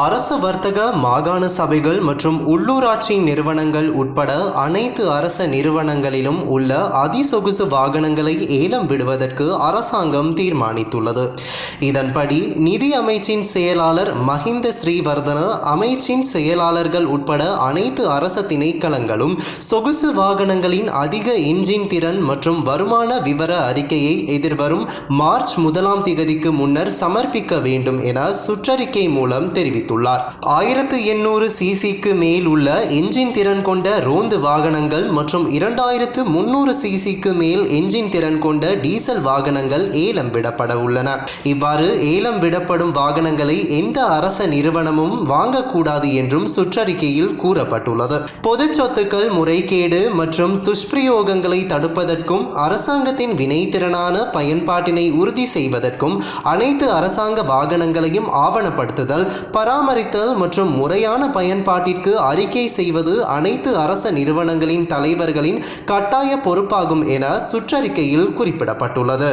அரசு வர்த்தக மாகாண சபைகள் மற்றும் உள்ளூராட்சி நிறுவனங்கள் உட்பட அனைத்து அரச நிறுவனங்களிலும் உள்ள அதிசொகுசு வாகனங்களை ஏலம் விடுவதற்கு அரசாங்கம் தீர்மானித்துள்ளது. இதன்படி நிதி அமைச்சின் செயலாளர் மஹிந்த ஸ்ரீவர்தன, அமைச்சின் செயலாளர்கள் உட்பட அனைத்து அரச திணைக்களங்களும் சொகுசு வாகனங்களின் அதிக என்ஜின் திறன் மற்றும் வருமான விவர அறிக்கையை எதிர்வரும் மார்ச் 1 முன்னர் சமர்ப்பிக்க வேண்டும் என சுற்றறிக்கை மூலம் தெரிவித்துள்ளார். 1800 சிசிக்கு மேல் உள்ள என்ஜின் திறன் கொண்ட ரோந்து வாகனங்கள் மற்றும் 2300 சிசிக்கு மேல் என்ஜின் திறன் கொண்ட டீசல் வாகனங்கள் ஏலம் விடப்பட உள்ளன. இவ்வாறு ஏலம் விடப்படும் வாகனங்களை எந்த அரச நிறுவனமும் வாங்கக்கூடாது என்றும் சுற்றறிக்கையில் கூறப்பட்டுள்ளது. பொது சொத்துக்கள் முறைகேடு மற்றும் துஷ்பிரயோகங்களை தடுப்பதற்கும் அரசாங்கத்தின் வினைத்திறனான பயன்பாட்டினை உறுதி செய்வதற்கும் அனைத்து அரசாங்க வாகனங்களையும் ஆவணப்படுத்துதல், பராமரித்தல் மற்றும் முறையான பயன்பாட்டிற்கு அறிக்கை செய்வது அனைத்து அரச நிறுவனங்களின் தலைவர்களின் கட்டாய பொறுப்பாகும் என சுற்றறிக்கையில் குறிப்பிடப்பட்டுள்ளது.